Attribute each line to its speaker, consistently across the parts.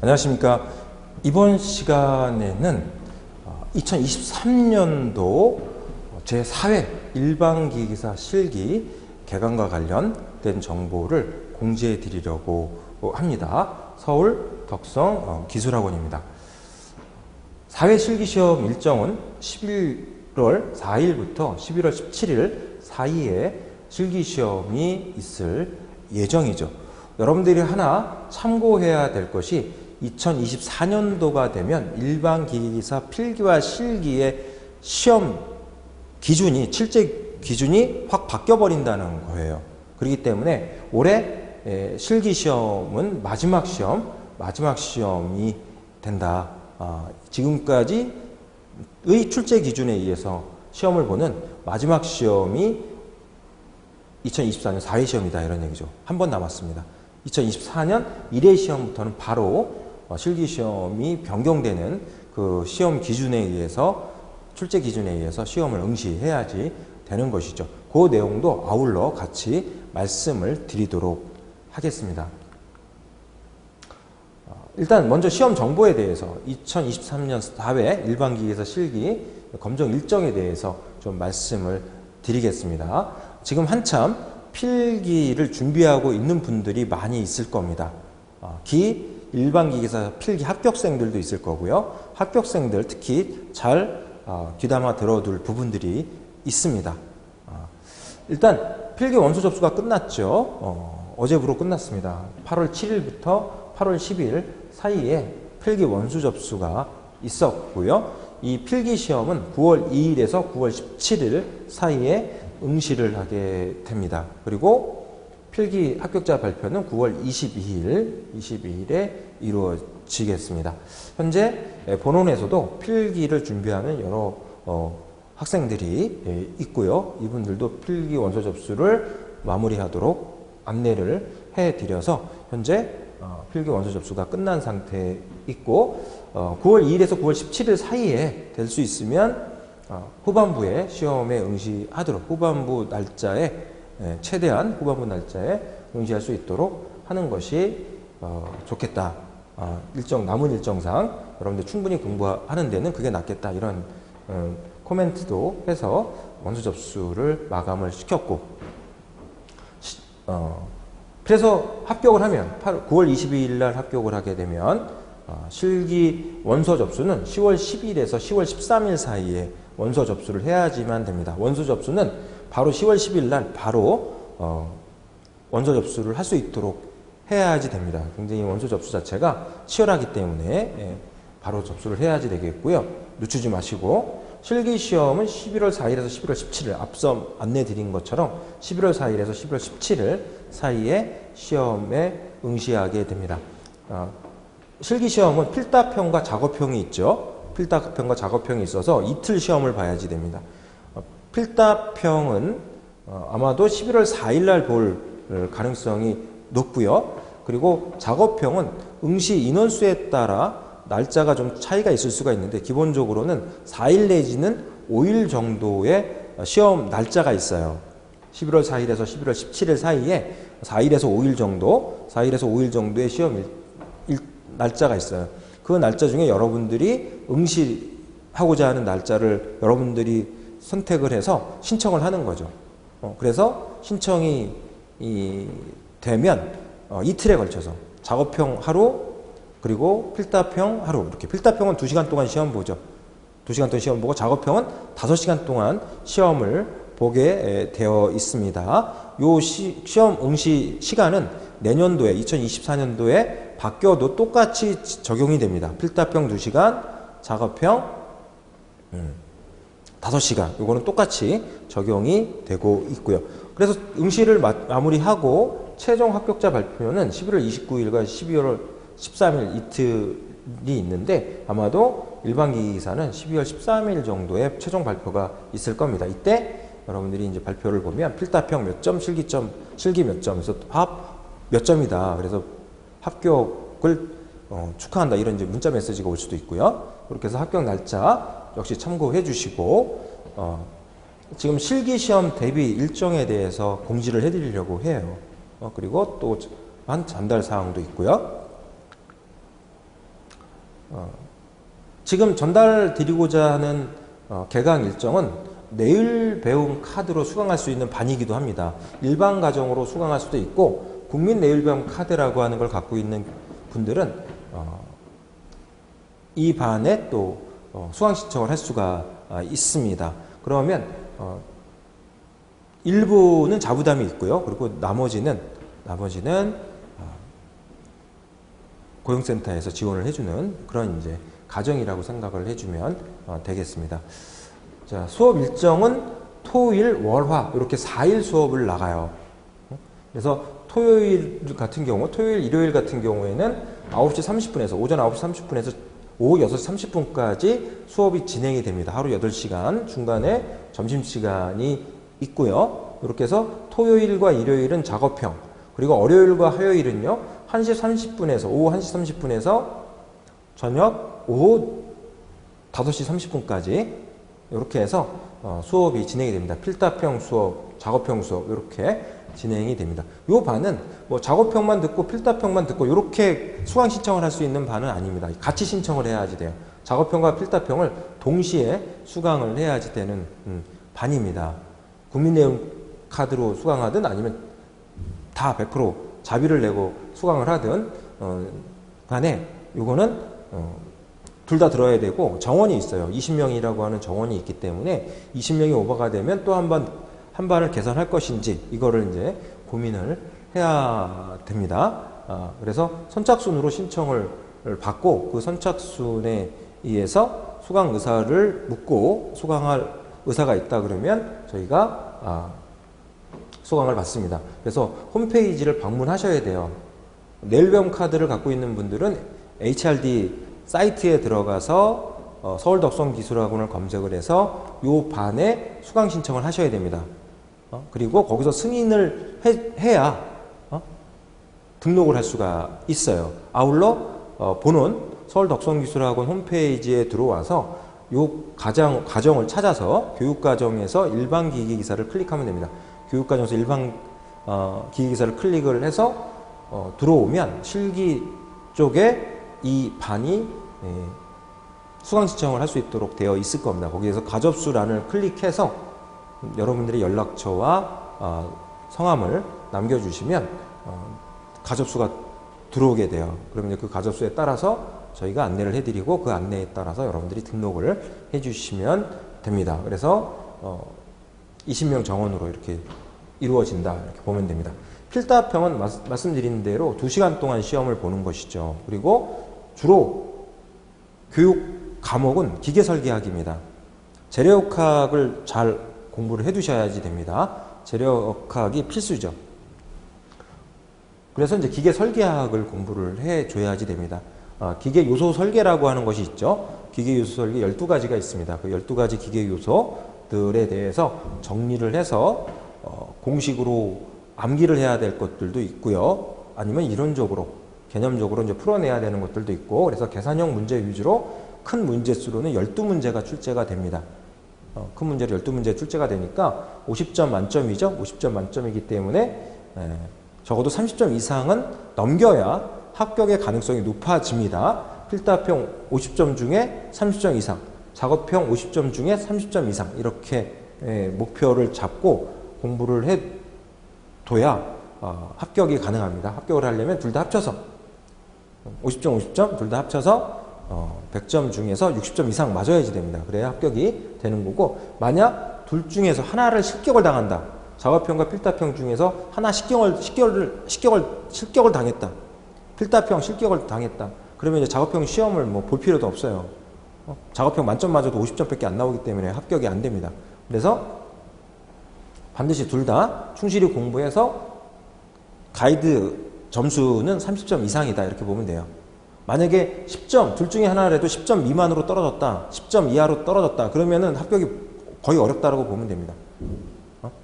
Speaker 1: 안녕하십니까. 이번 시간에는 2023년도 제4회 일반기기사 실기 개강과 관련된 정보를 공지해 드리려고 합니다. 서울 덕성 기술학원입니다. 4회 실기시험 일정은 11월 4일부터 11월 17일 사이에 실기시험이 있을 예정이죠. 여러분들이 하나 참고해야 될 것이 2024년도가 되면 일반기기사 필기와 실기의 시험 기준이, 실제 기준이 확 바뀌어 버린다는 거예요. 그렇기 때문에 올해 실기시험은 마지막 시험이 된다. 지금까지의 출제 기준에 의해서 시험을 보는 마지막 시험이 2024년 4회 시험이다, 이런 얘기죠. 한 번 남았습니다. 2024년 1회 시험부터는 바로 실기시험이 변경되는 그 시험 기준에 의해서, 출제 기준에 의해서 시험을 응시해야지 되는 것이죠. 그 내용도 아울러 같이 말씀을 드리도록 하겠습니다. 일단 먼저 시험 정보에 대해서 2023년 4회 일반기기사 실기 검정 일정에 대해서 좀 말씀을 드리겠습니다. 지금 한참 필기를 준비하고 있는 분들이 많이 있을 겁니다. 일반기기사 필기 합격생들도 있을 거고요. 합격생들 특히 잘 귀담아 들어둘 부분들이 있습니다. 일단 필기 원서 접수가 끝났죠. 어제부로 끝났습니다. 8월 7일부터 8월 10일 사이에 필기 원서 접수가 있었고요. 이 필기 시험은 9월 2일에서 9월 17일 사이에 응시를 하게 됩니다. 그리고 필기 합격자 발표는 9월 22일에 이루어지겠습니다. 현재 본원에서도 필기를 준비하는 여러 학생들이 있고요. 이분들도 필기 원서 접수를 마무리하도록 안내를 해드려서 현재 필기 원서 접수가 끝난 상태에 있고, 9월 2일에서 9월 17일 사이에 될 수 있으면 후반부에 시험에 응시하도록, 후반부 날짜에 최대한 후반부 날짜에 응시할 수 있도록 하는 것이 좋겠다. 남은 일정상 여러분들 충분히 공부하는 데는 그게 낫겠다, 이런 코멘트도 해서 원서 접수를 마감을 시켰고, 그래서 합격을 하면 9월 22일 날 합격을 하게 되면 실기 원서 접수는 10월 10일에서 10월 13일 사이에 원서 접수를 해야지만 됩니다. 원서 접수는 바로 10월 10일 날 바로 원서 접수를 할 수 있도록 해야지 됩니다. 굉장히 원서 접수 자체가 치열하기 때문에 바로 접수를 해야지 되겠고요. 늦추지 마시고, 실기시험은 11월 4일에서 11월 17일, 앞서 안내 드린 것처럼 11월 4일에서 11월 17일 사이에 시험에 응시하게 됩니다. 실기시험은 필답형과 작업형이 있죠. 필답형과 작업형이 있어서 이틀 시험을 봐야지 됩니다. 필답형은 아마도 11월 4일 날 볼 가능성이 높고요. 그리고 작업형은 응시 인원수에 따라 날짜가 좀 차이가 있을 수가 있는데, 기본적으로는 4일 내지는 5일 정도의 시험 날짜가 있어요. 11월 4일에서 11월 17일 사이에 4일에서 5일 정도의 시험 날짜가 있어요. 그 날짜 중에 여러분들이 응시하고자 하는 날짜를 여러분들이 선택을 해서 신청을 하는 거죠. 그래서 신청이 되면 이틀에 걸쳐서 작업형 하루, 그리고 필답형 하루, 이렇게. 필답형은 2시간 동안 시험 보죠. 2시간 동안 시험 보고, 작업형은 5시간 동안 시험을 보게 되어 있습니다. 요 시험 응시 시간은 내년도에 2024년도에 바뀌어도 똑같이 적용이 됩니다. 필답형 2시간, 작업형 5시간. 요거는 똑같이 적용이 되고 있고요. 그래서 응시를 마무리하고 최종 합격자 발표는 11월 29일과 12월 13일 이틀이 있는데, 아마도 일반기기사는 12월 13일 정도에 최종 발표가 있을 겁니다. 이때 여러분들이 이제 발표를 보면 필답형 몇 점, 실기 몇 점, 그래서 합 몇 점이다, 그래서 합격을 축하한다, 이런 이제 문자 메시지가 올 수도 있고요. 그렇게 해서 합격 날짜 역시 참고해 주시고, 지금 실기시험 대비 일정에 대해서 공지를 해 드리려고 해요. 그리고 또 한 전달 사항도 있고요. 지금 전달 드리고자 하는 개강 일정은 내일 배움 카드로 수강할 수 있는 반이기도 합니다. 일반 가정으로 수강할 수도 있고 국민 내일 배움 카드라고 하는 걸 갖고 있는 분들은 이 반에 또 수강 신청을 할 수가 있습니다. 그러면 일부는 자부담이 있고요. 그리고 나머지는 고용센터에서 지원을 해주는 그런 이제 가정이라고 생각을 해주면 되겠습니다. 자, 수업 일정은 토일, 월화 이렇게 4일 수업을 나가요. 그래서 토요일, 일요일 같은 경우에는 9시 30분에서 오전 9시 30분에서 오후 6시 30분까지 수업이 진행이 됩니다. 하루 8시간 중간에 점심시간이 있고요. 이렇게 해서 토요일과 일요일은 작업형, 그리고 월요일과 화요일은요 1시 30분에서 오후 1시 30분에서 저녁 오후 5시 30분까지 이렇게 해서 수업이 진행이 됩니다. 필답형 수업, 작업형 수업 이렇게 진행이 됩니다. 이 반은 뭐 작업형만 듣고 필답형만 듣고 이렇게 수강 신청을 할 수 있는 반은 아닙니다. 같이 신청을 해야지 돼요. 작업형과 필답형을 동시에 수강을 해야지 되는 반입니다. 국민내용 카드로 수강하든 아니면 다 100% 자비를 내고 수강을 하든 간에 요거는 둘 다 들어야 되고 정원이 있어요. 20명이라고 하는 정원이 있기 때문에 20명이 오버가 되면 또 한 반을 개선할 것인지 이거를 이제 고민을 해야 됩니다. 그래서 선착순으로 신청을 받고 그 선착순에 의해서 수강 의사를 묻고 수강할 의사가 있다 그러면 저희가 수강을 받습니다. 그래서 홈페이지를 방문하셔야 돼요. 내일배움 카드를 갖고 있는 분들은 HRD 사이트에 들어가서 서울덕성기술학원을 검색을 해서 요 반에 수강 신청을 하셔야 됩니다. 그리고 거기서 승인을 해야 등록을 할 수가 있어요. 아울러 본원 서울덕성기술학원 홈페이지에 들어와서 요 과정을 찾아서 교육과정에서 일반 기기기사를 클릭하면 됩니다. 교육과정에서 일반 기기기사를 클릭을 해서 들어오면 실기 쪽에 이 반이 수강 신청을 할 수 있도록 되어 있을 겁니다. 거기에서 가접수란을 클릭해서 여러분들의 연락처와 성함을 남겨주시면 가접수가 들어오게 돼요. 그러면 그 가접수에 따라서 저희가 안내를 해드리고 그 안내에 따라서 여러분들이 등록을 해주시면 됩니다. 그래서 20명 정원으로 이렇게 이루어진다 이렇게 보면 됩니다. 필답형은 말씀드린 대로 2시간 동안 시험을 보는 것이죠. 그리고 주로 교육 과목은 기계설계학입니다. 재료역학을 잘 공부를 해두셔야지 됩니다. 재료역학이 필수죠. 그래서 이제 기계설계학을 공부를 해줘야지 됩니다. 기계 요소 설계라고 하는 것이 있죠. 기계 요소 설계 12가지가 있습니다. 그 12가지 기계 요소들에 대해서 정리를 해서 공식으로 암기를 해야 될 것들도 있고요. 아니면 이론적으로 개념적으로 이제 풀어내야 되는 것들도 있고, 그래서 계산형 문제 위주로 큰 문제수로는 12문제가 출제가 됩니다. 큰 문제로 12문제 출제가 되니까 50점 만점이죠. 50점 만점이기 때문에 적어도 30점 이상은 넘겨야 합격의 가능성이 높아집니다. 필답형 50점 중에 30점 이상, 작업형 50점 중에 30점 이상 이렇게 목표를 잡고 공부를 해둬야 합격이 가능합니다. 합격을 하려면 둘 다 합쳐서 50점, 50점 둘 다 합쳐서 100점 중에서 60점 이상 맞아야지 됩니다. 그래야 합격이 되는 거고, 만약 둘 중에서 하나를 실격을 당한다. 작업형과 필답형 중에서 하나 실격을 당했다. 필답형 실격을 당했다. 그러면 이제 작업형 시험을 뭐 볼 필요도 없어요. 작업형 만점 맞아도 50점밖에 안 나오기 때문에 합격이 안 됩니다. 그래서 반드시 둘 다 충실히 공부해서 가이드 점수는 30점 이상이다 이렇게 보면 돼요. 만약에 10점 둘 중에 하나라도 10점 미만으로 떨어졌다, 10점 이하로 떨어졌다 그러면은 합격이 거의 어렵다라고 보면 됩니다.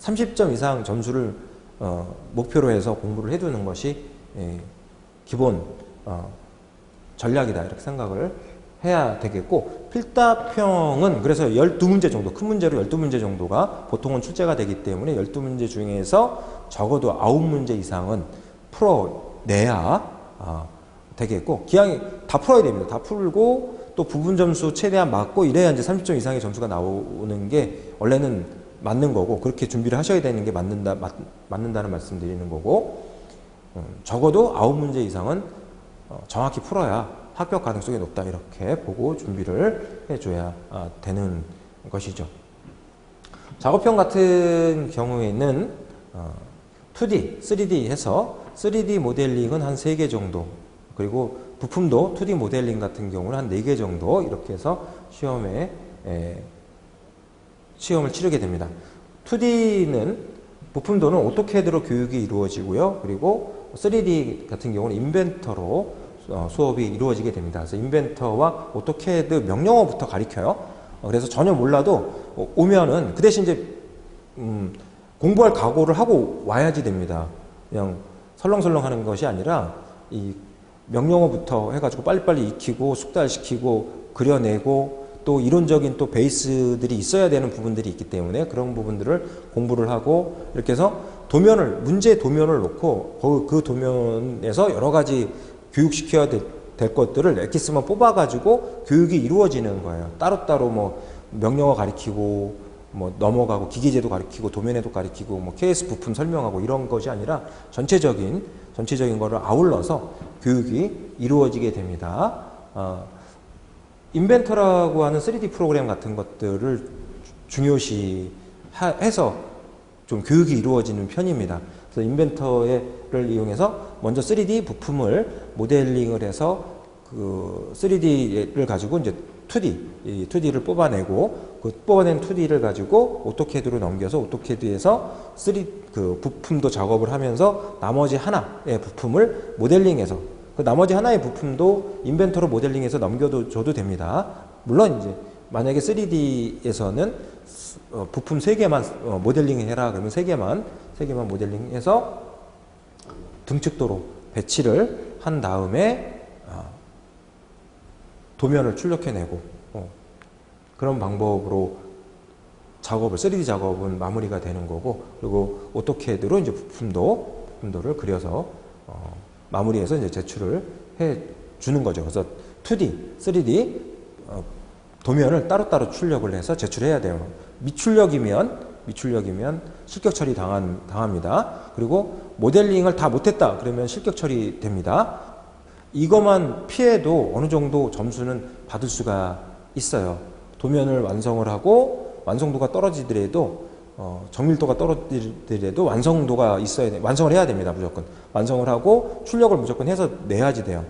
Speaker 1: 30점 이상 점수를 목표로 해서 공부를 해두는 것이 기본 전략이다 이렇게 생각을 해야 되겠고, 필답형은 그래서 12문제 정도, 큰 문제로 12문제 정도가 보통은 출제가 되기 때문에 12문제 중에서 적어도 9문제 이상은 풀어내야 되겠고, 기왕이 다 풀어야 됩니다. 다 풀고 또 부분 점수 최대한 맞고 이래야 이제 30점 이상의 점수가 나오는 게 원래는 맞는 거고, 그렇게 준비를 하셔야 되는 게 맞는다는 말씀 드리는 거고, 적어도 9문제 이상은 정확히 풀어야 합격 가능성이 높다, 이렇게 보고 준비를 해줘야 되는 것이죠. 작업형 같은 경우에는 2D, 3D 해서 3D 모델링은 한 3개 정도, 그리고 부품도 2D 모델링 같은 경우는 한 4개 정도 이렇게 해서 시험을 치르게 됩니다. 2D는 부품도는 오토캐드로 교육이 이루어지고요. 그리고 3D 같은 경우는 인벤터로 수업이 이루어지게 됩니다. 그래서 인벤터와 오토캐드 명령어부터 가르쳐요. 그래서 전혀 몰라도 오면은 그 대신 이제 공부할 각오를 하고 와야지 됩니다. 그냥 설렁설렁 하는 것이 아니라 이 명령어부터 해가지고 빨리빨리 익히고 숙달시키고 그려내고 또 이론적인 또 베이스들이 있어야 되는 부분들이 있기 때문에 그런 부분들을 공부를 하고, 이렇게 해서 문제 도면을 놓고 그 도면에서 여러 가지 교육시켜야 될 것들을 엑기스만 뽑아가지고 교육이 이루어지는 거예요. 따로따로 뭐 명령어 가리키고 뭐 넘어가고 기계제도 가리키고 도면에도 가리키고 뭐 KS 부품 설명하고 이런 것이 아니라 전체적인 거를 아울러서 교육이 이루어지게 됩니다. 인벤터라고 하는 3D 프로그램 같은 것들을 중요시해서 좀 교육이 이루어지는 편입니다. 그래서 인벤터를 이용해서 먼저 3D 부품을 모델링을 해서 그 3D를 가지고 이제 2D를 뽑아내고, 그 뽑아낸 2D를 가지고 오토캐드로 넘겨서 오토캐드에서 그 부품도 작업을 하면서 나머지 하나의 부품을 모델링해서, 그 나머지 하나의 부품도 인벤터로 모델링해서 넘겨줘도 됩니다. 물론 이제 만약에 3D에서는 부품 3개만 모델링해라 그러면 3개만 모델링해서 등축도로 배치를 한 다음에 도면을 출력해내고 그런 방법으로 3D 작업은 마무리가 되는 거고, 그리고 오토캐드로 이제 부품도를 그려서 마무리해서 이제 제출을 해 주는 거죠. 그래서 2D, 3D 도면을 따로따로 출력을 해서 제출해야 돼요. 미출력이면 실격 처리 당합니다. 그리고 모델링을 다 못했다 그러면 실격 처리 됩니다. 이것만 피해도 어느 정도 점수는 받을 수가 있어요. 도면을 완성을 하고 완성도가 떨어지더라도 정밀도가 떨어지더라도 완성도가 있어야 돼. 완성을 해야 됩니다. 무조건 완성을 하고 출력을 무조건 해서 내야지 돼요.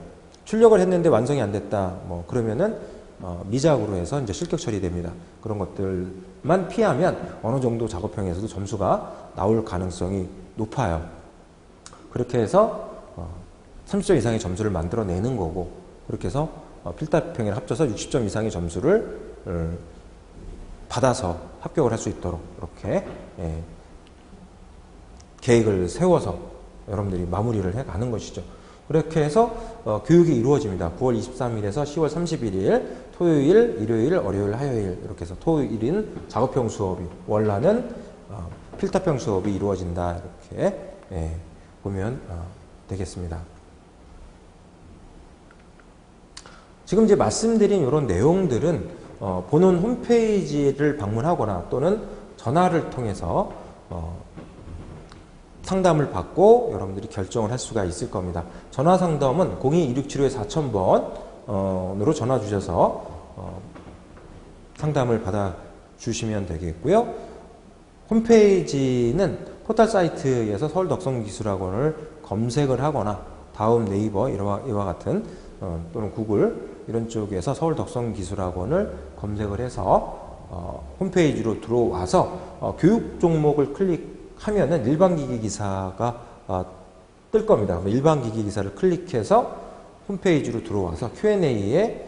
Speaker 1: 출력을 했는데 완성이 안 됐다, 뭐 그러면은 미작으로 해서 이제 실격 처리됩니다. 그런 것들만 피하면 어느 정도 작업형에서도 점수가 나올 가능성이 높아요. 그렇게 해서 30점 이상의 점수를 만들어내는 거고, 그렇게 해서 필답형에 합쳐서 60점 이상의 점수를 받아서 합격을 할 수 있도록 이렇게 계획을 세워서 여러분들이 마무리를 해가는 것이죠. 그렇게 해서 교육이 이루어집니다. 9월 23일에서 10월 31일 토요일, 일요일, 월요일, 화요일 이렇게 해서 토요일은 작업형 수업이, 월화는 필답형 수업이 이루어진다, 이렇게 보면 되겠습니다. 지금 이제 말씀드린 이런 내용들은 본원 홈페이지를 방문하거나 또는 전화를 통해서 상담을 받고 여러분들이 결정을 할 수가 있을 겁니다. 전화 상담은 02-2675-4000번으로 전화 주셔서 상담을 받아 주시면 되겠고요. 홈페이지는 포털 사이트에서 서울덕성기술학원을 검색을 하거나 다음 네이버 이와 같은 또는 구글 이런 쪽에서 서울덕성기술학원을 검색을 해서 홈페이지로 들어와서 교육 종목을 클릭하면은 일반기기 기사가 뜰 겁니다. 일반기기 기사를 클릭해서 홈페이지로 들어와서 Q&A에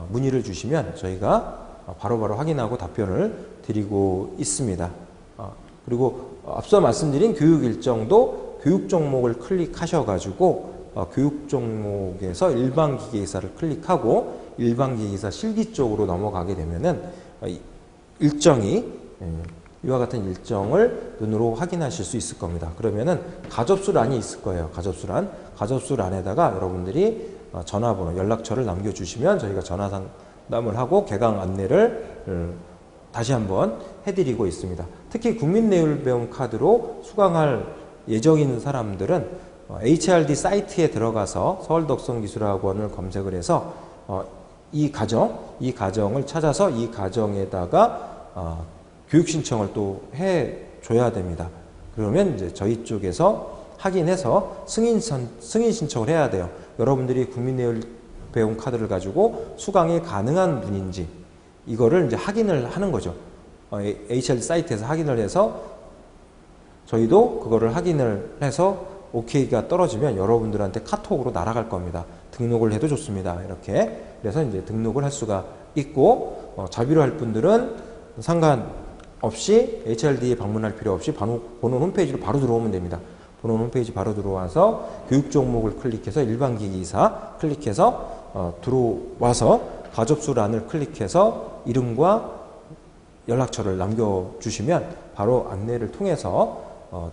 Speaker 1: 문의를 주시면 저희가 바로바로 확인하고 답변을 드리고 있습니다. 그리고 앞서 말씀드린 교육 일정도 교육 종목을 클릭하셔가지고 교육 종목에서 일반기기 기사를 클릭하고 일반기기 기사 실기 쪽으로 넘어가게 되면은 일정이 이와 같은 일정을 눈으로 확인하실 수 있을 겁니다. 그러면은 가접수란이 있을 거예요. 가접수란에다가 여러분들이 전화번호, 연락처를 남겨주시면 저희가 전화 상담을 하고 개강 안내를 다시 한번 해드리고 있습니다. 특히 국민내일배움 카드로 수강할 예정인 사람들은 HRD 사이트에 들어가서 서울덕성기술학원을 검색을 해서 이 과정을 찾아서 이 과정에다가 교육 신청을 또 해줘야 됩니다. 그러면 이제 저희 쪽에서 확인해서 승인 신청을 해야 돼요. 여러분들이 국민내일배움 카드를 가지고 수강이 가능한 분인지 이거를 이제 확인을 하는 거죠. HRD 사이트에서 확인을 해서 저희도 그거를 확인을 해서 OK가 떨어지면 여러분들한테 카톡으로 날아갈 겁니다. 등록을 해도 좋습니다. 이렇게. 그래서 이제 등록을 할 수가 있고, 자비로 할 분들은 상관없이 HRD에 방문할 필요 없이 본원 홈페이지로 바로 들어오면 됩니다. 본원 홈페이지 바로 들어와서 교육 종목을 클릭해서 일반기기사 클릭해서 들어와서 가접수란을 클릭해서 이름과 연락처를 남겨주시면 바로 안내를 통해서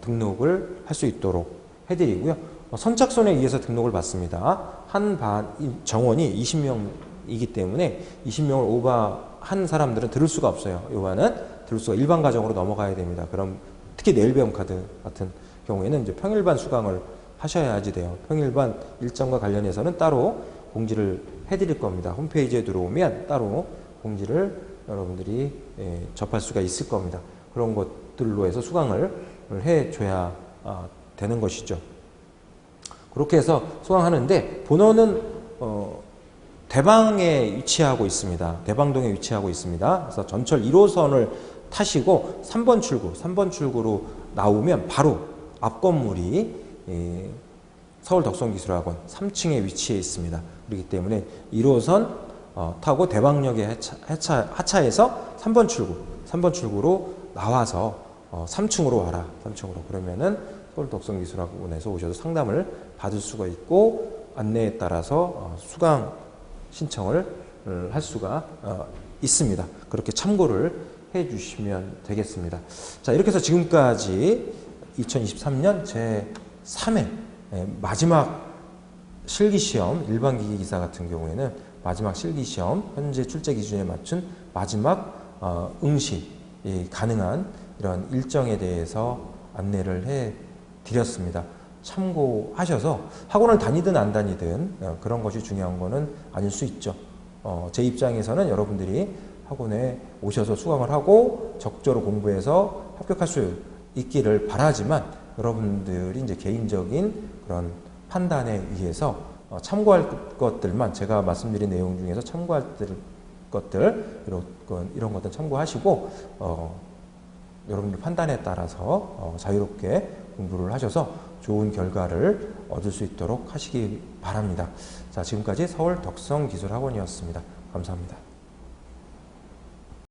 Speaker 1: 등록을 할 수 있도록 해드리고요. 선착순에 의해서 등록을 받습니다. 한 정원이 20명이기 때문에 20명을 오버한 사람들은 들을 수가 없어요. 요반은 들을 수가 일반 과정으로 넘어가야 됩니다. 그럼 특히 내일배움 카드 같은 경우에는 이제 평일반 수강을 하셔야지 돼요. 평일반 일정과 관련해서는 따로 공지를 해드릴 겁니다. 홈페이지에 들어오면 따로 공지를 여러분들이 접할 수가 있을 겁니다. 그런 것들로 해서 수강을 해줘야 되는 것이죠. 그렇게 해서 수강하는데 본원은 대방에 위치하고 있습니다. 대방동에 위치하고 있습니다. 그래서 전철 1호선을 타시고 3번 출구로 나오면 바로 앞 건물이 서울덕성기술학원 3층에 위치해 있습니다. 그렇기 때문에 1호선 타고 대방역에 하차해서 3번 출구로 나와서 3층으로 와라. 3층으로. 그러면은 서울덕성기술학원에서 오셔서 상담을 받을 수가 있고 안내에 따라서 수강 신청을 할 수가 있습니다. 그렇게 참고를 해 주시면 되겠습니다. 자, 이렇게 해서 지금까지 2023년 제3회 마지막 실기시험 일반기기기사 같은 경우에는 마지막 실기시험 현재 출제 기준에 맞춘 마지막 응시 가능한 이런 일정에 대해서 안내를 해 드렸습니다. 참고하셔서 학원을 다니든 안 다니든 그런 것이 중요한 거는 아닐 수 있죠. 제 입장에서는 여러분들이 학원에 오셔서 수강을 하고 적극적으로 공부해서 합격할 수 있기를 바라지만 여러분들이 이제 개인적인 그런 판단에 의해서 참고할 것들만 제가 말씀드린 내용 중에서 참고할 것들 이런 것들 참고하시고 여러분들 판단에 따라서 자유롭게 공부를 하셔서 좋은 결과를 얻을 수 있도록 하시기 바랍니다. 자, 지금까지 서울덕성기술학원이었습니다. 감사합니다.